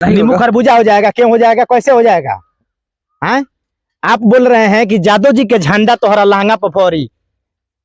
नींबू खरबूजा हो जाएगा, क्यों हो जाएगा, कैसे हो जाएगा? हैं? आप बोल रहे हैं कि जादव जी के झंडा तोहरा लहंगा पफोरी,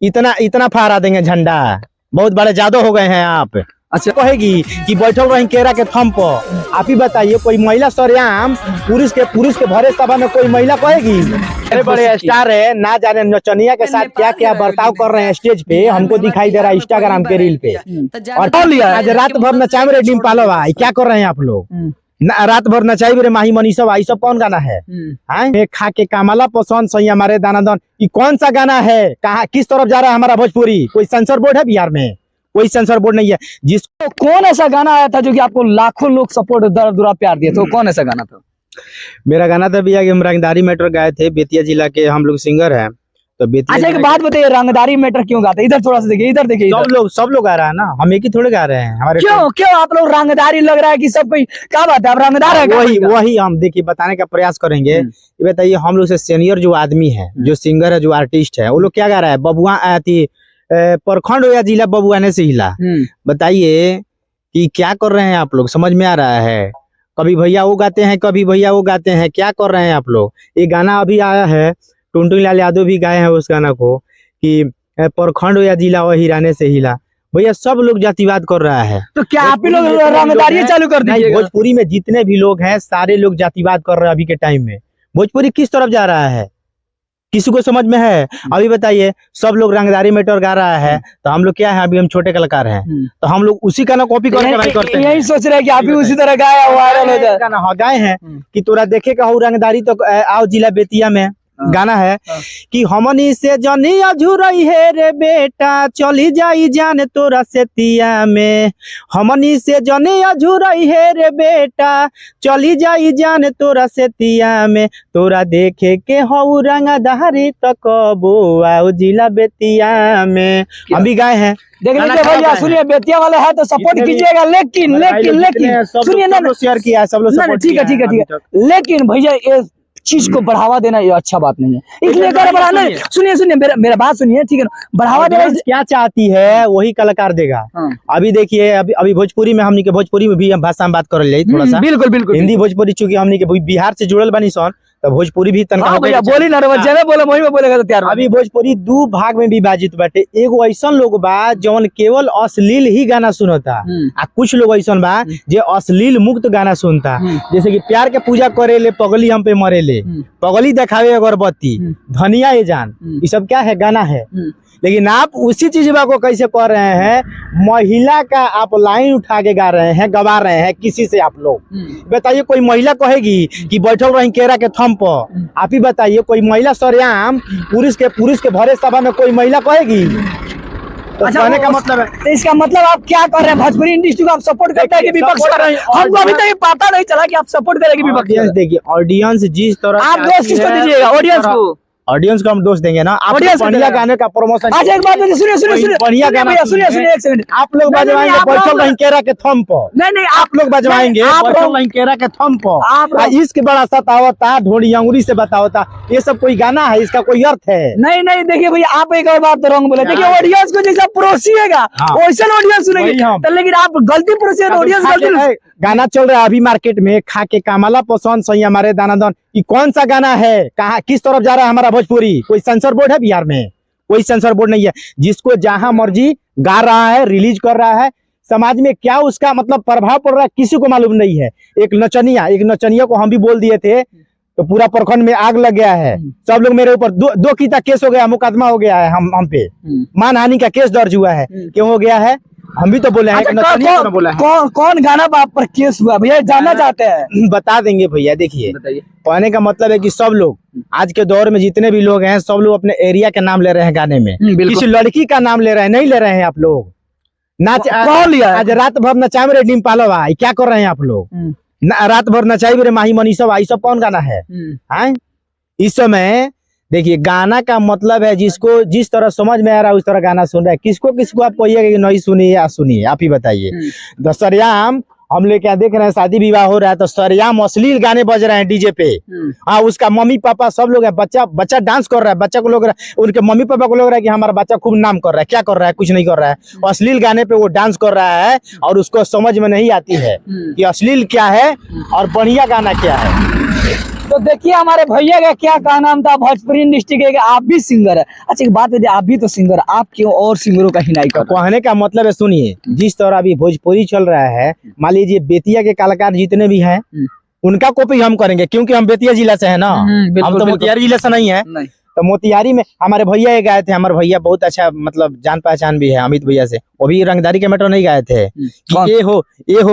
इतना इतना फहरा देंगे झंडा, बहुत बड़े जादव हो गए हैं आप। अच्छा कहेगी कि बैठल रही केरा के थम पर। आप ही बताइए, कोई महिला सरेआम पुरुष के भरे सभा में कोई महिला कहेगी? बड़े बड़े स्टार है, ना जाने नचनिया के साथ क्या क्या बर्ताव कर रहे हैं स्टेज पे, हमको दिखाई दे रहा है इंस्टाग्राम के रील पे। और आज रात भर नचाए रे डिम्पालवा, क्या कर रहे हैं आप लोग? रात भर नचाई रे माही मनीषा, ये सब कौन गाना है? खा के कामला पसंद सही हमारे दानादन, ये कौन सा गाना है? कहाँ किस तरफ जा रहा है हमारा भोजपुरी? कोई सेंसर बोर्ड है बिहार में? कोई सेंसर बोर्ड नहीं है। जिसको कौन ऐसा गाना आया था जो कि आपको लाखों लोग सपोर्ट दुरा प्यार दिए, तो कौन ऐसा गाना था? मेरा गाना था भैया कि हम रंगदारी मैटर गाए थे, बेतिया जिला के हम लोग सिंगर हैं। तो बेतिया अच्छा एक बात बताइए, रंगदारी मैटर क्यों गाते? इधर थोड़ा सा देखिए, इधर देखिए, सब लोग गा रहा है ना, हम एक ही थोड़े गा रहे हैं। हमारे क्यों आप लोग रंगदारी लग रहा है कि सब कोई, क्या बात है आप रंगदार है? वही हम देखिए बताने का प्रयास करेंगे। ये बताइए, हम लोग से सीनियर जो आदमी है, जो सिंगर है, जो आर्टिस्ट है, वो लोग क्या गा रहा है? बबुआ आती प्रखंड हो या जिला बबुआने से हिला। बताइए कि क्या कर रहे हैं आप लोग, समझ में आ रहा है? कभी भैया वो गाते हैं, कभी भैया वो गाते हैं, क्या कर रहे हैं आप लोग? ये गाना अभी आया है, टुनटुन लाल यादव भी गाए हैं उस गाना को कि प्रखंड हो या जिला वो हिराने से हिला। भैया सब लोग जातिवाद कर रहा है, तो क्या आप ही लोग रंगदारी चालू कर दीजिए? भोजपुरी में जितने भी लोग हैं सारे लोग जातिवाद कर रहे हैं अभी के टाइम में। भोजपुरी किस तरफ जा रहा है, किसी को समझ में है? अभी बताइए, सब लोग रंगदारी मैटर गा रहा है, तो हम लोग क्या है? अभी हम छोटे कलाकार हैं, तो हम लोग उसी का ना कॉपी करते हैं। यही सोच रहे हैं कि आप भी उसी तरह गाया वायरल हो जाए। गाना गाए हैं कि तोरा देखे का रंगदारी, तो आओ जिला बेतिया में गाना है कि हमनी से जनी अझुरई है रे बेटा, चली जाई जान तोरा से तिया में। हमनी से जनी अझुरई है रे बेटा, चली जाई जान तोरा से तिया में। तोरा देखे के हऊ रंगदारी तो कबो आओ जिला बेतिया में। हम भी गाए हैं। देख लीजिए भैया, सुनिए बेतिया वाले है तो सपोर्ट कीजिएगा, लेकिन सुनिए ना, शेयर किया है सब लोग, ठीक है, लेकिन भैया ये चीज को बढ़ावा देना ये अच्छा बात नहीं है, इसलिए बढ़ाना। सुनिए मेरा बात सुनिए, ठीक है ना? बढ़ावा देना क्या चाहती है वही कलाकार देगा। अभी देखिए, अभी भोजपुरी में हमनी के भोजपुरी में भी हम भाषा में बात कर ले थोड़ा सा। बिल्कुल हिंदी भोजपुरी चूंकि हमनी के बिहार से जुड़ल बनी सन, तो भोजपुरी भी तनखा बोली ना, बोलेगा तो तैयार। अभी भोजपुरी दो भाग में विभाजित बाटे। एगो ऐसा लोग बा जौन केवल अश्लील ही गाना सुनता, आ कुछ लोग ऐसा बा जे अश्लील मुक्त गाना सुनता। जैसे कि प्यार के पूजा करे ले पगली हम पे मरे ले, पगली दिखावे अगरबत्ती, धनिया ये जान, ये सब क्या है? गाना है। लेकिन आप उसी चीज को कैसे कर रहे हैं? महिला का आप लाइन उठा के गा रहे हैं, गवा रहे हैं किसी से। आप लोग बताइए, कोई महिला कहेगी कि बैठल रही केरा के थम पर? आप ही बताइए, कोई महिला सरेआम पुरुष के भरे सभा में कोई महिला कहेगी? तो अच्छा, कहने का मतलब है, तो इसका मतलब आप क्या कर रहे हैं? भोजपुरी इंडस्ट्री को आप सपोर्ट करते हैं कि विपक्ष कर रहे हैं? हमको अभी तक पता नहीं चला कि आप सपोर्ट करेंगे विपक्ष। देखिए ऑडियंस जिस तरह आप दोस्त किसको दीजिएगा? ऑडियंस को हम दोष देंगे ना। आप बढ़िया गाने का प्रमोशन। अच्छा एक बात सुनिए बढ़िया गाना, सुनिए एक सेकंड। आप लोग बजवाएंगे बैठल रही केरा के थम पर? नहीं, आप लोग बजवाएंगे बैठल रही केरा के थम पर। इसके बड़ा सतावता, ढोड़ी अंगुरी से बतावता, ये सब कोई गाना है? इसका कोई अर्थ है? नहीं देखिए भैया, आप एक और बात तो रॉन्ग बोले। देखिए ऑडियंस को जैसा परोसिएगा वैसा ऑडियंस सुनेंगे, लेकिन आप गलती परोसिए तो ऑडियंस गलती। गाना चल रहा है अभी मार्केट में, खा के कामला पसंद सही हमारे दानादन, ये कौन सा गाना है? कहाँ किस तरफ जा रहा है हमारा भोजपुरी? कोई सेंसर बोर्ड है बिहार में? कोई सेंसर बोर्ड नहीं है। जिसको जहां मर्जी गा रहा है, रिलीज कर रहा है, समाज में क्या उसका मतलब प्रभाव पड़ रहा है किसी को मालूम नहीं है। एक नचनिया को हम भी बोल दिए थे तो पूरा प्रखंड में आग लग गया है। सब लोग मेरे ऊपर दो कीता केस हो गया, मुकदमा हो गया है हम पे, मानहानि का केस दर्ज हुआ है। क्यों हो गया है? हम भी तो बोले हैं। कौन गाना बाप पर केस हुआ भैया, जानना चाहते हैं? बता देंगे भैया। देखिए, कहने का मतलब है कि सब लोग आज के दौर में जितने भी लोग हैं, सब लोग अपने एरिया का नाम ले रहे हैं गाने में। किसी लड़की का नाम ले रहे हैं, नहीं ले रहे हैं आप लोग। नाच आज रात भर नचाए रे डिम्पालवा, क्या कर रहे हैं आप लोग? रात भर नचाई रे माही मनीषा, ये सब कौन गाना है? इस समय देखिए, गाना का मतलब है जिसको जिस तरह समझ में आ रहा है उस तरह गाना सुन रहा है। किसको आप कहिएगा कि नहीं सुनिए या सुनिए? आप ही बताइए। दसरियाम हम लोग क्या देख रहे हैं, शादी विवाह हो रहा है तो सरेआम अश्लील गाने बज रहे हैं डीजे पे। हाँ, उसका मम्मी पापा सब लोग है, बच्चा डांस कर रहा है, बच्चा को लोग उनके मम्मी पापा को लग रहा है कि हमारा बच्चा खूब नाम कर रहा है। क्या कर रहा है? कुछ नहीं कर रहा है, अश्लील गाने पे वो डांस कर रहा है और उसको समझ में नहीं आती है कि अश्लील क्या है और बढ़िया गाना क्या है। तो देखिए हमारे भैया का क्या नाम था, भोजपुरी इंडस्ट्री के, आप भी सिंगर है। अच्छा एक बात है, आप भी तो सिंगर, आप क्यों और सिंगरों का हिनाई कर रहे हैं? कहने का मतलब है, सुनिए, जिस तरह अभी भोजपुरी चल रहा है, मान लीजिए बेतिया के कलाकार जितने भी हैं उनका कॉपी हम करेंगे, क्योंकि हम बेतिया जिला से है ना, हम तो मोतिहारी जिले से नहीं है। तो मोतिहारी में हमारे भैया ये गाए थे, हमारे भैया बहुत अच्छा मतलब जान पहचान भी है अमित भैया से, वो भी रंगदारी के मेट्रो नहीं गाए थे कि ए हो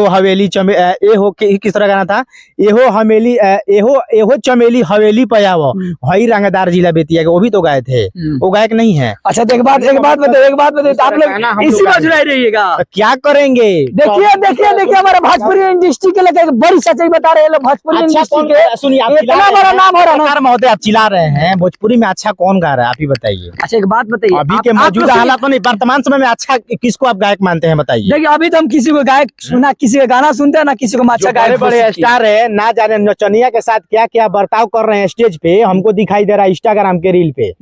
हवेली ए हो किस तरह गाना था, ए हो चमेली हवेली पयावो, वही रंगदार जिला बेतिया के, वो भी तो गाए थे, वो गायक नहीं है। अच्छा तो एक बात बताइए, आप लोग इसी में जुड़े रहिएगा। क्या करेंगे? देखिए हमारे भोजपुरी इंडस्ट्री के लिए बड़ी सच्चाई बता रहे हैं भोजपुरी इंडस्ट्री के। सुनिए, इतना बड़ा नाम हो रहा है महोदय, आप चिल्ला रहे हैं, भोजपुरी में अच्छा कौन गा रहा है आप ही बताइए। अच्छा एक बात बताइए, अभी के मौजूदा हालात में वर्तमान समय में अच्छा किसको आप गायक मानते हैं बताइए? देखिए अभी तो हम किसी को गायक सुना, किसी का गाना सुनते हैं ना, किसी को अच्छा गायक। बड़े स्टार है, ना जाने नचनिया के साथ क्या क्या बर्ताव कर रहे हैं स्टेज पे, हमको दिखाई दे रहा है इंस्टाग्राम के रील पे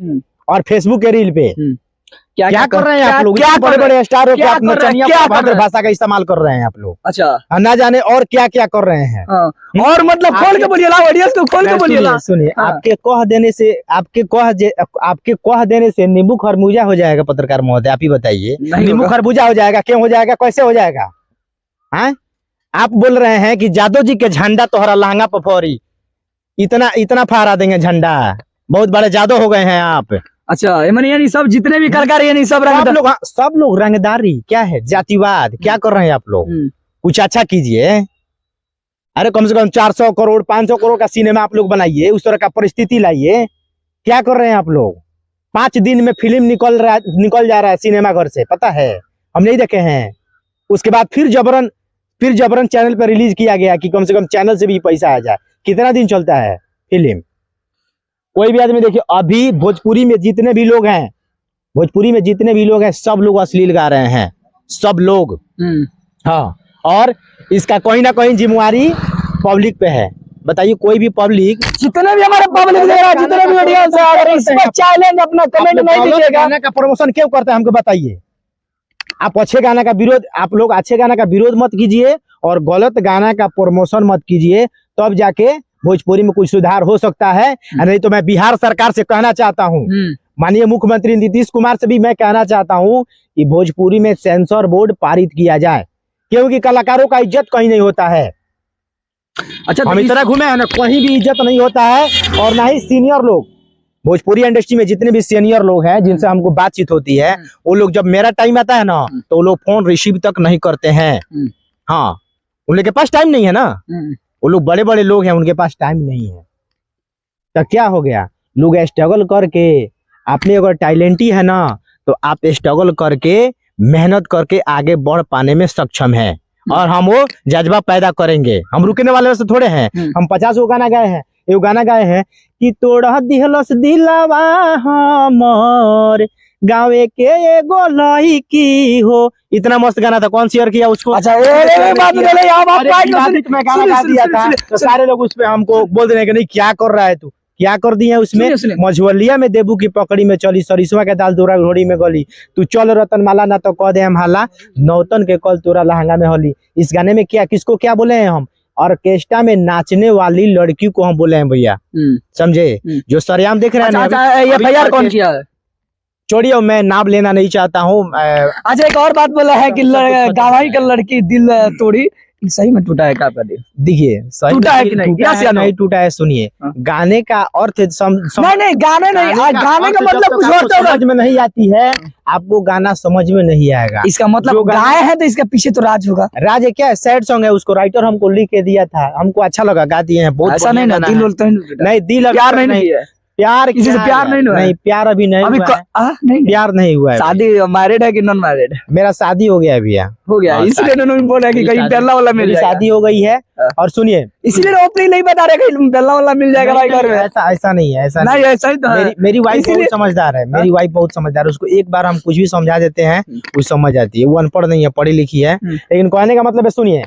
और फेसबुक के रील पे। क्या कर रहे हैं आप लोग? क्या बड़े बड़े स्टार हो क्या आप नचनिया भद्र भाषा का इस्तेमाल कर रहे हैं आप लोग? अच्छा ना जाने और क्या क्या कर रहे हैं। और मतलब खोल के बोलिए, ऑडियंस को खोल के बोलिए। सुनिए, आपके कह देने से नींबू खरबूजा हो जाएगा पत्रकार महोदय, आप ही बताइए। नींबू खरबूजा हो जाएगा, क्यों हो जाएगा, कैसे हो जाएगा? हैं? आप बोल रहे हैं कि जादव जी के झंडा तोहरा लहंगा पफोरी, इतना फहरा देंगे झंडा, बहुत बड़े जादव हो गए हैं आप। अच्छा यानी सब जितने भी कलाकार यानी सब लोग रंगदारी क्या है, जातिवाद क्या कर रहे हैं आप लोग? कुछ अच्छा कीजिए। अरे कम से कम 400 करोड़ 500 करोड़ का सिनेमा आप लोग बनाइए, उस तरह का परिस्थिति लाइए। क्या कर रहे हैं आप लोग? 5 दिन में फिल्म निकल जा रहा है सिनेमा घर से, पता है, हम नहीं देखे हैं। उसके बाद फिर जबरन चैनल पर रिलीज किया गया कि कम से कम चैनल से भी पैसा आ जाए। कितना दिन चलता है फिल्म? कोई भी आदमी देखिए, अभी भोजपुरी में जितने भी लोग हैं सब लोग अश्लील गा रहे हैं, सब लोग। हाँ, और इसका कहीं ना कहीं जिम्मेवारी पब्लिक पे है। बताइए, कोई भी पब्लिक, जितने भी हमारे पब्लिक देख रहा है, जितने भी ऑडियंस है, अगर इसमें चैलेंज अपना कमेंट नहीं दीजिएगा। गाना का प्रमोशन क्यों करते हैं हमको बताइए? आप लोग अच्छे गाना का विरोध मत कीजिए और गलत गाना का प्रमोशन मत कीजिए, तब जाके भोजपुरी में कुछ सुधार हो सकता है। नहीं तो मैं बिहार सरकार से कहना चाहता हूँ, माननीय मुख्यमंत्री नीतीश कुमार से भी मैं कहना चाहता हूँ कि भोजपुरी में सेंसर बोर्ड पारित किया जाए, क्योंकि कलाकारों का इज्जत कहीं नहीं होता है। अच्छा, हम इतना घूमे हैं ना, कहीं भी इज्जत नहीं होता है। और ना ही सीनियर लोग, भोजपुरी इंडस्ट्री में जितने भी सीनियर लोग हैं जिनसे हमको बातचीत होती है, वो लोग जब मेरा टाइम आता है ना तो वो लोग फोन रिसीव तक नहीं करते हैं। हाँ, उन लोग के पास टाइम नहीं है ना, वो लोग बड़े बड़े लोग हैं, उनके पास टाइम नहीं है। तो क्या हो गया, लोग स्ट्रगल करके, आपने अगर टैलेंटी है ना तो आप स्ट्रगल करके मेहनत करके आगे बढ़ पाने में सक्षम है, और हम वो जज्बा पैदा करेंगे। हम रुकने वाले से थोड़े हैं। हम 50 गो गाना गाए हैं, एगो गाना गाए हैं कि तोड़ा दिहलस दिलवा हमर गावे के एगो लड़की हो, इतना मस्त गाना था। कौन शेयर किया उसको? अच्छा, मैं गाना गा दिया था तो सारे लोग उस पे हमको बोल देने के नहीं, क्या कर रहा है तू, क्या कर दिए उसमें? मझवलिया में देबू की पकड़ी में चली, सरिसवा के दाल तोरा घोड़ी में गली, तू चल रतन माला ना तो कह दे हम हाला, नौतन के कल तोरा लहंगा में होली। इस गाने में क्या, किसको क्या बोले हैं हम? ऑर्केस्ट्रा में नाचने वाली लड़की को हम बोले हैं भैया, समझे? जो सरेआम देख रहे हैं। ये भैया कौन किया है? छोड़िए, मैं नाम लेना नहीं चाहता हूँ। अच्छा, एक और बात बोला है कि गावाई का लड़की दिल तोड़ी, सही में टूटा है क्या आपका दिल? देखिए, सही टूटा है कि नहीं? नहीं टूटा है। सुनिए, गाने का अर्थ नहीं, गाने का मतलब कुछ और समझ में नहीं आती है आपको, गाना समझ में नहीं आएगा। इसका मतलब गाए है तो इसका पीछे तो राज होगा। राज है क्या? सैड सॉन्ग है, उसको राइटर हमको लिख के दिया था, हमको अच्छा लगा, गा दिए हैं। बहुत ऐसा नहीं ना, दिल नहीं, दिल प्यार नहीं है, प्यार किसी से प्यार नहीं हुआ? नहीं, प्यार अभी नहीं हुआ है। नहीं, प्यार नहीं हुआ है। शादी मैरिड है कि नॉन मैरिड? मेरा शादी हो गया भैया, हो गया, इसलिए उन्होंने बोला कि कहीं बेल्ला वाला मिल जाएगा। शादी हो गई है। और सुनिए, इसीलिए ओपनिंग नहीं बता रहे कहीं बेल्ला वाला मिल जाएगा भाई घर में। ऐसा नहीं है, ऐसा नहीं, ऐसा ही तो है। मेरी वाइफ बहुत समझदार है, मेरी वाइफ बहुत समझदार है। उसको एक बार हम कुछ भी समझा देते हैं, कुछ समझ आती है। वो अनपढ़ नहीं है, पढ़ी लिखी है। लेकिन कहने का मतलब है, सुनिए,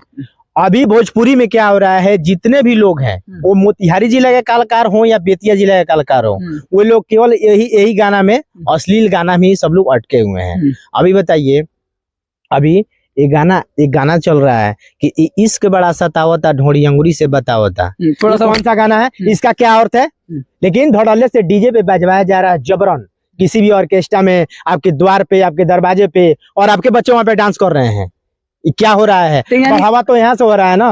अभी भोजपुरी में क्या हो रहा है, जितने भी लोग हैं वो मोतिहारी जिला के कलाकार हो या बेतिया जिला के कलाकार हो, वो लोग केवल यही गाना में, अश्लील गाना में ही सब लोग अटके हुए हैं। अभी बताइए, अभी एक गाना चल रहा है कि इश्क बड़ा सतावता ढोड़ी अंगुरी से बतावता, थोड़ा सा कौन सा गाना है, इसका क्या अर्थ है? लेकिन धड़ल्ले से डीजे पे बजवाया जा रहा है जबरन, किसी भी ऑर्केस्ट्रा में, आपके द्वार पे, आपके दरवाजे पे, और आपके बच्चे वहां पे डांस कर रहे हैं। ये क्या हो रहा है? बढ़ावा तो यहाँ से हो रहा है ना।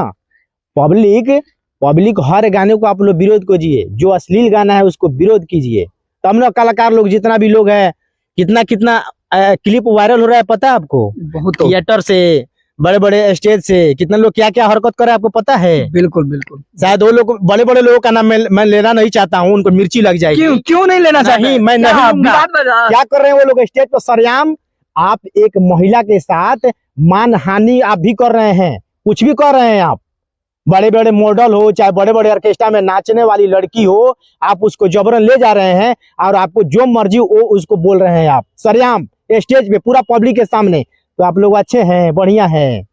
पब्लिक हर गाने को आप लोग विरोध कीजिए, जो अश्लील गाना है उसको विरोध कीजिए, तब ना कलाकार लोग जितना भी लोग है, कितना क्लिप वायरल हो रहा है पता है आपको? बहुत थिएटर से, बड़े बड़े स्टेज से कितने लोग क्या क्या हरकत कर रहे हैं आपको पता है? बिल्कुल बिल्कुल। शायद वो लोग, बड़े बड़े लोगों का नाम मैं लेना नहीं चाहता हूँ, उनको मिर्ची लग जाएगी। क्यों नहीं लेना चाहते? मैं नहीं लूंगा। क्या कर रहे हैं वो लोग स्टेज पर सरेआम? आप एक महिला के साथ मानहानि आप भी कर रहे हैं, कुछ भी कर रहे हैं आप। बड़े बड़े मॉडल हो, चाहे बड़े बड़े ऑर्केस्ट्रा में नाचने वाली लड़की हो, आप उसको जबरन ले जा रहे हैं और आपको जो मर्जी वो उसको बोल रहे हैं आप सरेआम स्टेज पे, पूरा पब्लिक के सामने। तो आप लोग अच्छे हैं, बढ़िया हैं।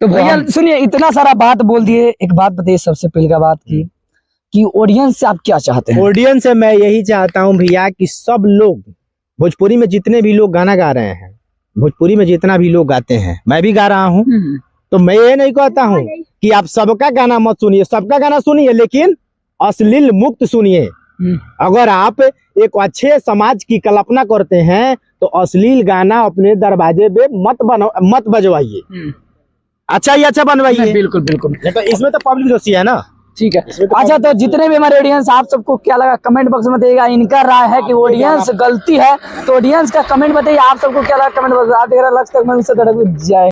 तो भैया सुनिए, इतना सारा बात बोल दिए, एक बात बताइए सबसे पहले का बात की कि ऑडियंस से आप क्या चाहते हैं? ऑडियंस से मैं यही चाहता हूँ भैया कि सब लोग भोजपुरी में जितने भी लोग गाना गा रहे हैं, भोजपुरी में जितना भी लोग गाते हैं, मैं भी गा रहा हूँ, तो मैं ये नहीं कहता हूँ कि आप सबका गाना मत सुनिए, सबका गाना सुनिए, लेकिन अश्लील मुक्त सुनिए। अगर आप एक अच्छे समाज की कल्पना करते हैं तो अश्लील गाना अपने दरवाजे पे मत बजवाइए, अच्छा ही अच्छा बनवाइए। बिल्कुल बिल्कुल। तो इसमें तो पब्लिक दोषी है ना। ठीक है। अच्छा, तो जितने भी हमारे ऑडियंस, आप सबको क्या लगा कमेंट बॉक्स में बताइएगा। इनका राय है कि ऑडियंस गलती है, तो ऑडियंस का कमेंट बताइए, आप सबको क्या लगा कमेंट बॉक्स में। आप देख रहे हैं लक्ष्य तक मैं उससे जाए।